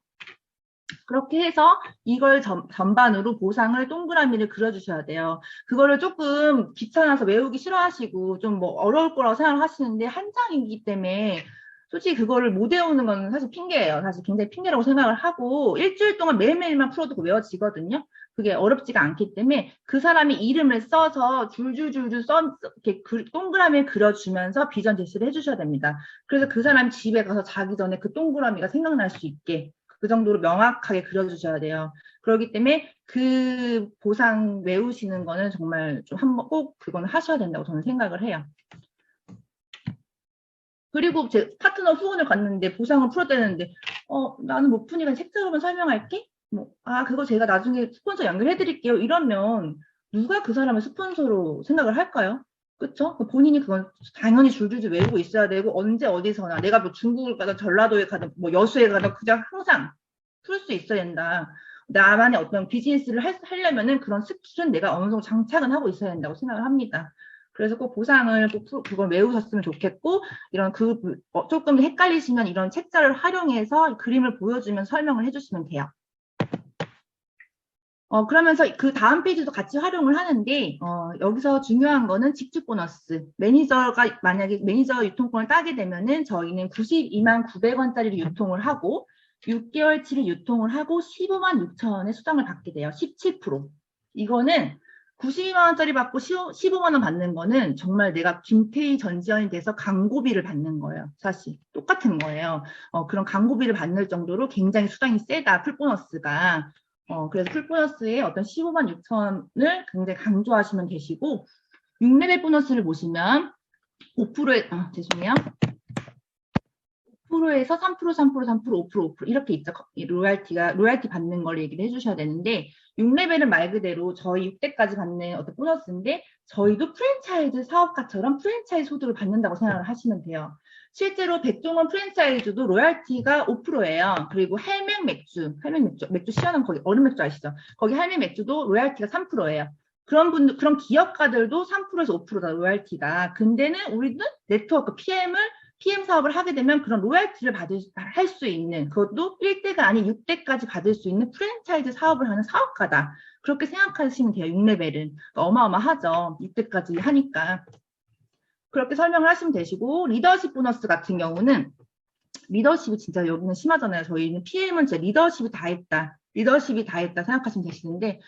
A: 그렇게 해서 이걸 전반으로 보상을 동그라미를 그려주셔야 돼요. 그거를 조금 귀찮아서 외우기 싫어하시고 좀 뭐 어려울 거라고 생각하시는데 한 장이기 때문에 솔직히 그거를 못 외우는 건 사실 핑계예요. 사실 굉장히 핑계라고 생각을 하고 일주일 동안 매일매일만 풀어도 외워지거든요. 그게 어렵지가 않기 때문에 그 사람이 이름을 써서 줄줄줄줄 이렇게 동그라미를 그려주면서 비전 제시를 해주셔야 됩니다. 그래서 그 사람이 집에 가서 자기 전에 그 동그라미가 생각날 수 있게 그 정도로 명확하게 그려주셔야 돼요. 그렇기 때문에 그 보상 외우시는 거는 정말 좀 한번 꼭 그거는 하셔야 된다고 저는 생각을 해요. 그리고 제 파트너 후원을 갔는데 보상을 풀어대는데 나는 못 푸니까 책자로만 설명할게? 그거 제가 나중에 스폰서 연결해드릴게요. 이러면 누가 그 사람을 스폰서로 생각을 할까요? 그쵸? 본인이 그건 당연히 줄줄줄 외우고 있어야 되고 언제 어디서나 내가 뭐 중국을 가든 전라도에 가든 뭐 여수에 가든 그냥 항상 풀 수 있어야 된다. 나만의 어떤 비즈니스를 하려면은 그런 스킬은 내가 어느 정도 장착은 하고 있어야 된다고 생각을 합니다. 그래서 꼭 보상을 꼭 그걸 외우셨으면 좋겠고 이런 조금 헷갈리시면 이런 책자를 활용해서 그림을 보여주면 설명을 해주시면 돼요. 그러면서 그 다음 페이지도 같이 활용을 하는데 여기서 중요한 거는 직주 보너스. 매니저가 만약에 매니저 유통권을 따게 되면은 저희는 92만 900원짜리를 유통을 하고 6개월치를 유통을 하고 15만 6천 원의 수당을 받게 돼요. 17%. 이거는 92만 원짜리 받고 15만 원 받는 거는 정말 내가 김태희 전지현이 돼서 광고비를 받는 거예요. 사실 똑같은 거예요. 그런 광고비를 받는 정도로 굉장히 수당이 세다. 풀보너스가. 그래서 풀보너스의 어떤 15만 6천 원을 굉장히 강조하시면 되시고 6레벨 보너스를 보시면 5%에 죄송해요. 5%에서 3%, 3%, 3%, 5%, 5% 이렇게 있죠. 로얄티 받는 걸 얘기를 해주셔야 되는데 6레벨은 말 그대로 저희 6대까지 받는 어떤 보너스인데 저희도 프랜차이즈 사업가처럼 프랜차이즈 소득을 받는다고 생각을 하시면 돼요. 실제로 백종원 프랜차이즈도 로얄티가 5%예요. 그리고 할맥 맥주 시원한 거기 얼음 맥주 아시죠? 거기 할맥 맥주도 로얄티가 3%예요. 그런 기업가들도 3%에서 5%다 로얄티가. 근데는 우리는 네트워크 PM 사업을 하게 되면 그런 로얄티를 할 수 있는 그것도 1대가 아닌 6대까지 받을 수 있는 프랜차이즈 사업을 하는 사업가다. 그렇게 생각하시면 돼요. 6레벨은. 그러니까 어마어마하죠. 6대까지 하니까. 그렇게 설명을 하시면 되시고 리더십 보너스 같은 경우는 리더십이 진짜 여기는 심하잖아요. 저희는 PM은 진짜 리더십이 다 했다 생각하시면 되시는데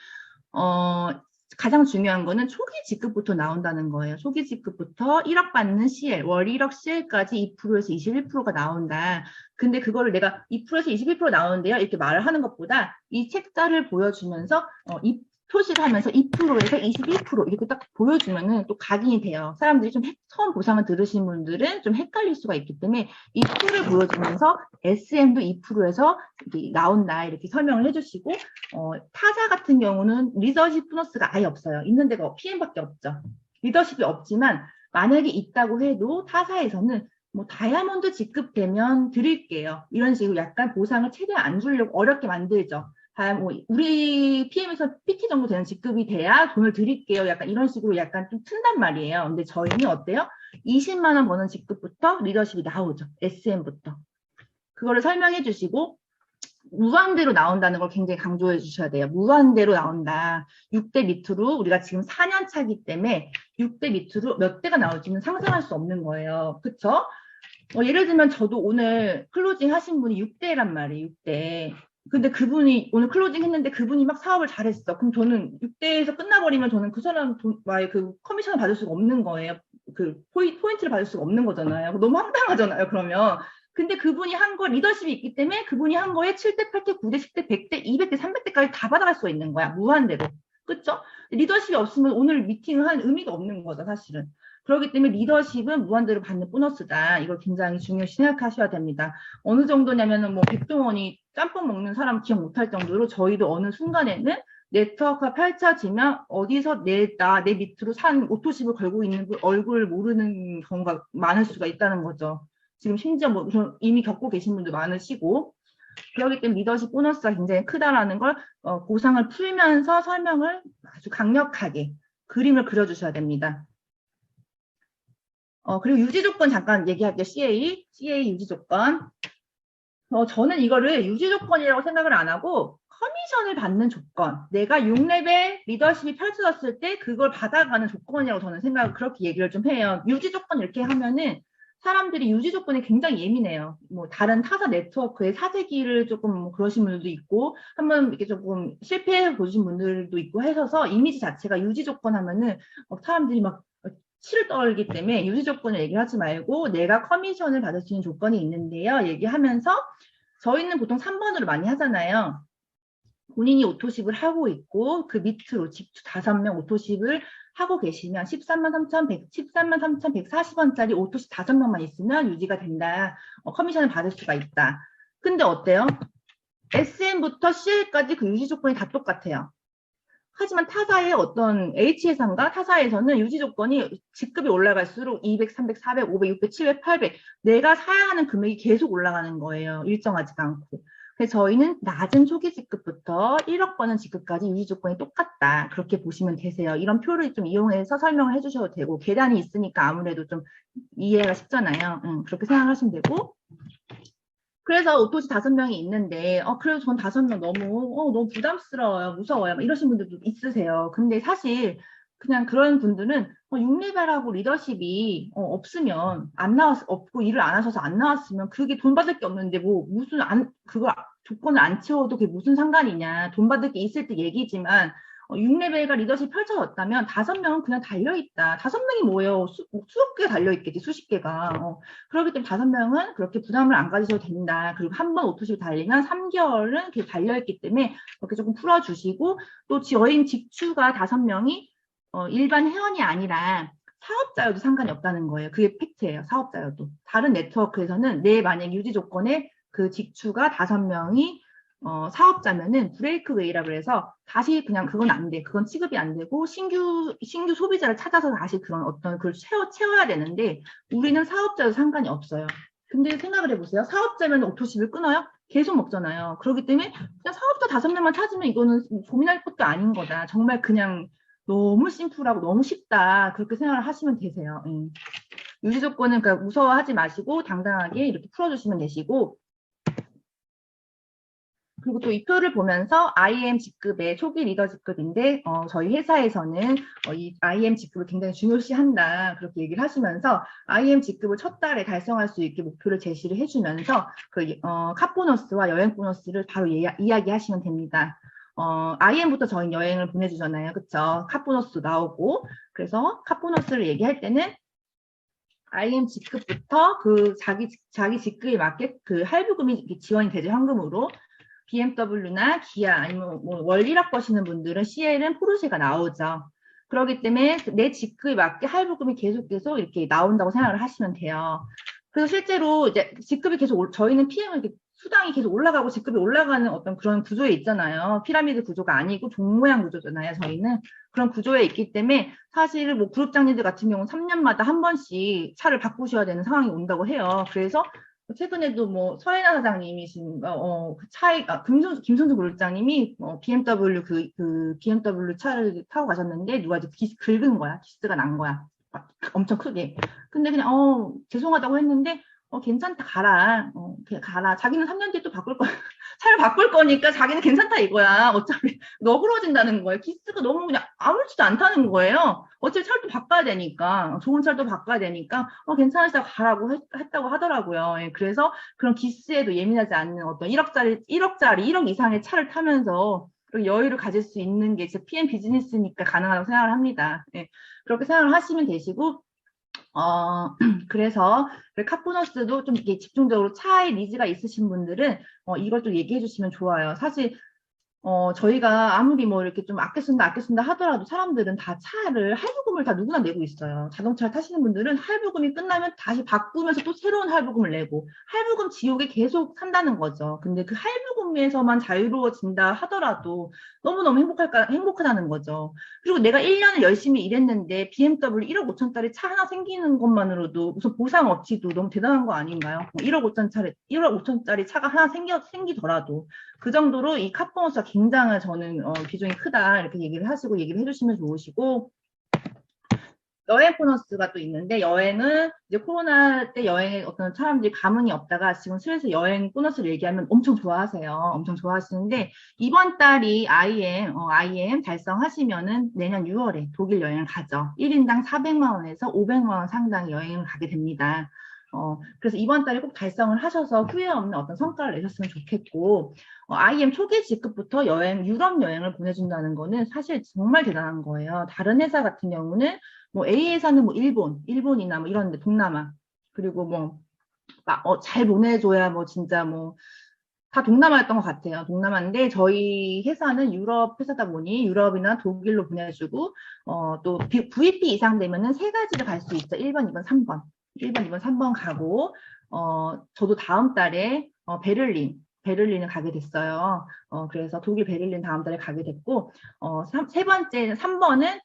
A: 가장 중요한 거는 초기 직급부터 나온다는 거예요. 초기 직급부터 1억 받는 CL, 월 1억 CL까지 2%에서 21%가 나온다. 근데 그거를 내가 2%에서 21% 나오는데요. 이렇게 말을 하는 것보다 이 책자를 보여주면서 표시를 하면서 2%에서 21% 이렇게 딱 보여주면은 또 각인이 돼요. 사람들이 좀 처음 보상을 들으신 분들은 좀 헷갈릴 수가 있기 때문에 이 표를 보여주면서 SM도 2%에서 나온다 이렇게 설명을 해주시고 타사 같은 경우는 리더십 보너스가 아예 없어요. 있는 데가 PM밖에 없죠. 리더십이 없지만 만약에 있다고 해도 타사에서는 뭐 다이아몬드 직급되면 드릴게요. 이런 식으로 약간 보상을 최대한 안 주려고 어렵게 만들죠. 뭐 우리 PM에서 PT 정도 되는 직급이 돼야 돈을 드릴게요. 약간 이런 식으로 약간 좀 튼단 말이에요. 근데 저희는 어때요? 20만 원 버는 직급부터 리더십이 나오죠. SM부터. 그거를 설명해 주시고 무한대로 나온다는 걸 굉장히 강조해 주셔야 돼요. 무한대로 나온다. 6대 밑으로 우리가 지금 4년 차기 때문에 6대 밑으로 몇 대가 나올지는 상상할 수 없는 거예요. 그쵸? 예를 들면 저도 오늘 클로징 하신 분이 6대란 말이에요. 6대. 근데 그분이 오늘 클로징 했는데 그분이 막 사업을 잘했어. 그럼 저는 6대에서 끝나버리면 저는 그 사람 그 커미션을 받을 수가 없는 거예요. 그 포인트를 받을 수가 없는 거잖아요. 너무 황당하잖아요. 그러면. 근데 그분이 한 거 리더십이 있기 때문에 그분이 한 거에 7대, 8대, 9대, 10대, 100대, 200대, 300대까지 다 받아갈 수가 있는 거야. 무한대로. 그쵸? 리더십이 없으면 오늘 미팅을 한 의미가 없는 거죠. 사실은. 그렇기 때문에 리더십은 무한대로 받는 보너스다. 이걸 굉장히 중요시 생각하셔야 됩니다. 어느 정도냐면은 뭐 백종원이 짬뽕 먹는 사람 기억 못할 정도로 저희도 어느 순간에는 네트워크가 펼쳐지면 어디서 내 밑으로 산 오토십을 걸고 있는 그 얼굴을 모르는 경우가 많을 수가 있다는 거죠. 지금 심지어 뭐 이미 겪고 계신 분도 많으시고 그렇기 때문에 리더십 보너스가 굉장히 크다라는 걸 보상을 풀면서 설명을 아주 강력하게 그림을 그려주셔야 됩니다. 그리고 유지 조건 잠깐 얘기할게요. CA 유지 조건. 저는 이거를 유지 조건이라고 생각을 안 하고 커미션을 받는 조건. 내가 6레벨 리더십이 펼쳐졌을 때 그걸 받아가는 조건이라고 저는 생각을 그렇게 얘기를 좀 해요. 유지 조건 이렇게 하면은 사람들이 유지 조건에 굉장히 예민해요. 뭐 다른 타사 네트워크의 사재기를 조금 뭐 그러신 분들도 있고 한번 이렇게 조금 실패해 보신 분들도 있고 해서 이미지 자체가 유지 조건 하면은 사람들이 막 치를 떨기 때문에 유지 조건을 얘기하지 말고 내가 커미션을 받을 수 있는 조건이 있는데요. 얘기하면서 저희는 보통 3번으로 많이 하잖아요. 본인이 오토십을 하고 있고 그 밑으로 직주 5명 오토십을 하고 계시면 13만 3,140원짜리 오토십 5명만 있으면 유지가 된다. 커미션을 받을 수가 있다. 근데 어때요? SM부터 CL까지 그 유지 조건이 다 똑같아요. 하지만 타사의 어떤 H회사인가 타사에서는 유지 조건이 직급이 올라갈수록 200, 300, 400, 500, 600, 700, 800 내가 사야 하는 금액이 계속 올라가는 거예요. 일정하지가 않고. 그래서 저희는 낮은 초기 직급부터 1억 버는 직급까지 유지 조건이 똑같다. 그렇게 보시면 되세요. 이런 표를 좀 이용해서 설명을 해주셔도 되고 계단이 있으니까 아무래도 좀 이해가 쉽잖아요. 그렇게 생각하시면 되고 그래서 오토시 5명이 있는데 그래도 전 5명 너무 부담스러워요. 무서워요. 이러신 분들도 있으세요. 근데 사실 그냥 그런 분들은 6레벨하고 리더십이 없으면 없고 일을 안 하셔서 안 나왔으면 그게 돈 받을 게 없는데 뭐 무슨 그거 조건을 안 채워도 그게 무슨 상관이냐. 돈 받을 게 있을 때 얘기지만 6레벨과 리더십 펼쳐졌다면 5명은 그냥 달려있다. 5명이 뭐예요? 수억 개가 달려있겠지, 수십 개가. 그렇기 때문에 5명은 그렇게 부담을 안 가지셔도 된다. 그리고 한 번 오토십이 달리면 3개월은 이렇게 달려있기 때문에 이렇게 조금 풀어주시고 또 저희는 직추가 5명이 일반 회원이 아니라 사업자여도 상관이 없다는 거예요. 그게 팩트예요. 사업자여도. 다른 네트워크에서는 내 만약 유지 조건에 그 직추가 5명이 사업자면은 브레이크웨이라고 해서 다시 그냥 그건 안 돼. 그건 취급이 안 되고 신규 소비자를 찾아서 다시 그런 어떤 그걸 채워야 되는데 우리는 사업자도 상관이 없어요. 근데 생각을 해보세요. 사업자면 오토십을 끊어요? 계속 먹잖아요. 그렇기 때문에 그냥 사업자 5명만 찾으면 이거는 고민할 것도 아닌 거다. 정말 그냥 너무 심플하고 너무 쉽다. 그렇게 생각을 하시면 되세요. 유지 조건은 그러니까 무서워하지 마시고 당당하게 이렇게 풀어주시면 되시고 그리고 또 이 표를 보면서 IM 직급의 초기 리더 직급인데 저희 회사에서는 이 IM 직급을 굉장히 중요시한다 그렇게 얘기를 하시면서 IM 직급을 첫 달에 달성할 수 있게 목표를 제시를 해주면서 그 카보너스와 여행 보너스를 바로 이야기하시면 됩니다. IM부터 저희 여행을 보내주잖아요. 그쵸? 카보너스도 나오고 그래서 카보너스를 얘기할 때는 IM 직급부터 그 자기 직급에 맞게 그 할부금이 지원이 되죠. 현금으로. BMW나 기아 아니면 뭐 월일학 거시는 분들은 CL은 포르쉐가 나오죠. 그렇기 때문에 내 직급에 맞게 할부금이 계속 이렇게 나온다고 생각을 하시면 돼요. 그래서 실제로 이제 직급이 계속 저희는 PM 이렇게 수당이 계속 올라가고 직급이 올라가는 어떤 그런 구조에 있잖아요. 피라미드 구조가 아니고 종 모양 구조잖아요. 저희는 그런 구조에 있기 때문에 사실 뭐 그룹장님들 같은 경우는 3년마다 한 번씩 차를 바꾸셔야 되는 상황이 온다고 해요. 그래서 최근에도 뭐 서해나 사장님이신 그 차에 김선수 그룹장님이 BMW 그 BMW 차를 타고 가셨는데 누가 이제 긁은 거야. 기스가 난 거야. 엄청 크게. 근데 그냥 죄송하다고 했는데 괜찮다 가라. 그냥 가라. 자기는 3년 뒤에 또 바꿀 거야. 차를 바꿀 거니까 자기는 괜찮다 이거야. 어차피 너그러진다는 거예요. 기스가 너무 그냥 아무렇지도 않다는 거예요. 어차피 차를 또 바꿔야 되니까. 좋은 차를 또 바꿔야 되니까 괜찮으시다고 가라고 했다고 하더라고요. 예, 그래서 그런 기스에도 예민하지 않는 어떤 1억 이상의 차를 타면서 여유를 가질 수 있는 게 진짜 PM 비즈니스니까 가능하다고 생각을 합니다. 예, 그렇게 생각을 하시면 되시고 그래서 카보너스도 좀 이렇게 집중적으로 차에 니즈가 있으신 분들은 이걸 좀 얘기해 주시면 좋아요. 사실 저희가 아무리 뭐 이렇게 좀 아껴 쓴다 하더라도 사람들은 다 차를 할부금을 다 누구나 내고 있어요. 자동차를 타시는 분들은 할부금이 끝나면 다시 바꾸면서 또 새로운 할부금을 내고 할부금 지옥에 계속 산다는 거죠. 근데 그 할부금에서만 자유로워진다 하더라도 너무너무 행복하다는 거죠. 그리고 내가 1년을 열심히 일했는데 BMW 1억 5천짜리 차 하나 생기는 것만으로도 무슨 보상 없이도 너무 대단한 거 아닌가요? 1억 5천짜리 차가 하나 생기더라도 그 정도로 이 카보너스가 굉장히 저는 비중이 크다 이렇게 얘기를 해주시면 좋으시고, 여행 보너스가 또 있는데 여행은 이제 코로나 때 여행에 어떤 사람들이 감흥이 없다가 지금 슬슬 여행 보너스를 얘기하면 엄청 좋아하세요. 엄청 좋아하시는데 이번 달이 IM 달성하시면은 내년 6월에 독일 여행을 가죠. 1인당 400만 원에서 500만 원 상당의 여행을 가게 됩니다. 그래서 이번 달에 꼭 달성을 하셔서 후회 없는 어떤 성과를 내셨으면 좋겠고, IM 초기 직급부터 유럽 여행을 보내준다는 거는 사실 정말 대단한 거예요. 다른 회사 같은 경우는 뭐 A 회사는 뭐 일본이나 뭐 이런 데 동남아, 그리고 뭐 잘 보내줘야 뭐 진짜 뭐 다 동남아였던 것 같아요. 동남아인데 저희 회사는 유럽 회사다 보니 유럽이나 독일로 보내주고 또 VP 이상 되면은 세 가지를 갈 수 있죠. 1번, 2번, 3번. 1번, 2번, 3번 가고 저도 다음 달에 베를린을 가게 됐어요. 그래서 독일 베를린 다음 달에 가게 됐고 세 번째 3번은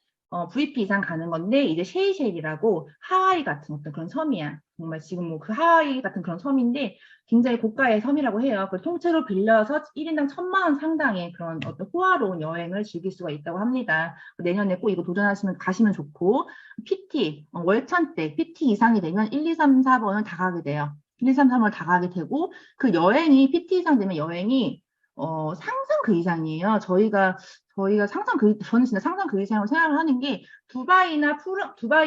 A: VP 이상 가는 건데 이제 셰이셰일이라고 하와이 같은 어떤 그런 섬이야. 정말 지금 뭐 그 하와이 같은 그런 섬인데 굉장히 고가의 섬이라고 해요. 그 통째로 빌려서 1인당 1,000만 원 상당의 그런 어떤 호화로운 여행을 즐길 수가 있다고 합니다. 내년에 꼭 이거 가시면 좋고, PT, 월천대, PT 이상이 되면 1, 2, 3, 4번은 다 가게 돼요. 1, 2, 3, 4번을 다 가게 되고, 그 여행이 PT 이상 되면 여행이 상상 그 이상이에요. 저는 진짜 상상 그 이상으로 생각을 하는 게 두바이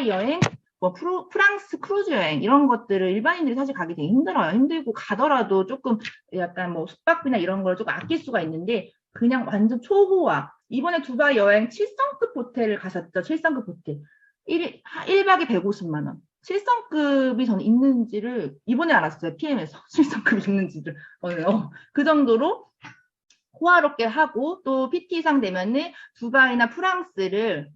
A: 여행, 뭐 프랑스 크루즈 여행 이런 것들을 일반인들이 사실 가기 되게 힘들어요. 힘들고 가더라도 조금 약간 뭐 숙박비나 이런 걸 조금 아낄 수가 있는데 그냥 완전 초호화. 이번에 두바이 여행 7성급 호텔을 가셨죠. 7성급 호텔. 1박에 150만 원. 7성급이 저는 있는지를 이번에 알았어요. PM에서 7성급이 있는지를. 그 정도로 호화롭게 하고 또 PT 이상 되면은 두바이나 프랑스를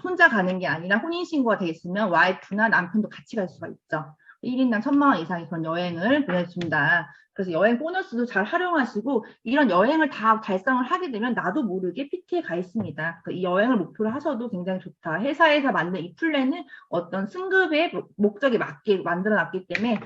A: 혼자 가는 게 아니라 혼인신고가 돼 있으면 와이프나 남편도 같이 갈 수가 있죠. 1인당 1,000만 원 이상의 그런 여행을 보내준다. 그래서 여행 보너스도 잘 활용하시고 이런 여행을 다 달성을 하게 되면 나도 모르게 PT에 가 있습니다. 이 여행을 목표로 하셔도 굉장히 좋다. 회사에서 만든 이 플랜은 어떤 승급의 목적에 맞게 만들어놨기 때문에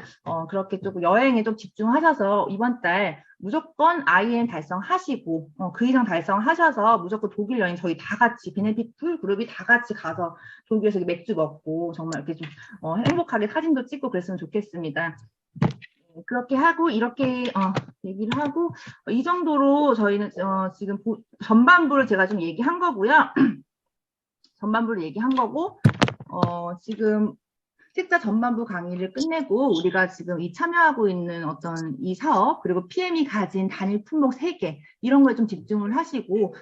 A: 그렇게 조금 여행에 좀 집중하셔서 이번 달 무조건 IM 달성하시고 그 이상 달성하셔서 무조건 독일 여행 저희 다 같이 베네핏 풀 그룹이 다 같이 가서 독일에서 맥주 먹고 정말 이렇게 좀 행복하게 사진도 찍고 그랬으면 좋겠습니다. 그렇게 하고 이렇게 얘기를 하고 이 정도로 저희는 지금 전반부를 제가 좀 얘기한 거고요. 전반부를 얘기한 거고 지금 책자 전반부 강의를 끝내고 우리가 지금 이 참여하고 있는 어떤 이 사업 그리고 PM이 가진 단일 품목 3개 이런 거에 좀 집중을 하시고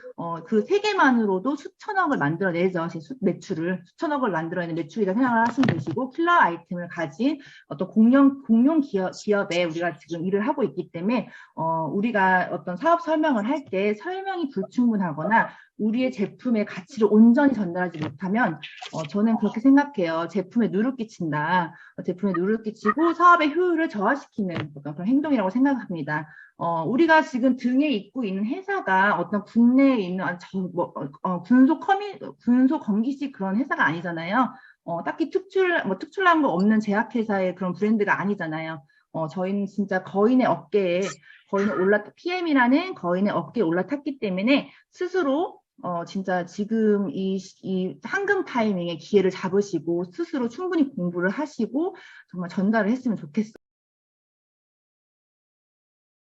A: 그 3개만으로도 수천억을 만들어내죠. 제 매출을 수천억을 만들어내는 매출이라 생각을 하시면 되시고 킬러 아이템을 가진 어떤 공룡 기업에 우리가 지금 일을 하고 있기 때문에 우리가 어떤 사업 설명을 할 때 설명이 불충분하거나 우리의 제품의 가치를 온전히 전달하지 못하면 저는 그렇게 생각해요. 제품에 누를 끼친다. 제품에 누를 끼치고 사업의 효율을 저하시키는 어떤 그런 행동이라고 생각합니다. 우리가 지금 등에 입고 있는 회사가 어떤 국내에 있는 군소 검기식 그런 회사가 아니잖아요. 딱히 특출난 거 없는 제약회사의 그런 브랜드가 아니잖아요. 저희는 진짜 PM이라는 거인의 어깨에 올라탔기 때문에 스스로 진짜 지금 이 황금 타이밍에 기회를 잡으시고 스스로 충분히 공부를 하시고 정말 전달을 했으면 좋겠어요.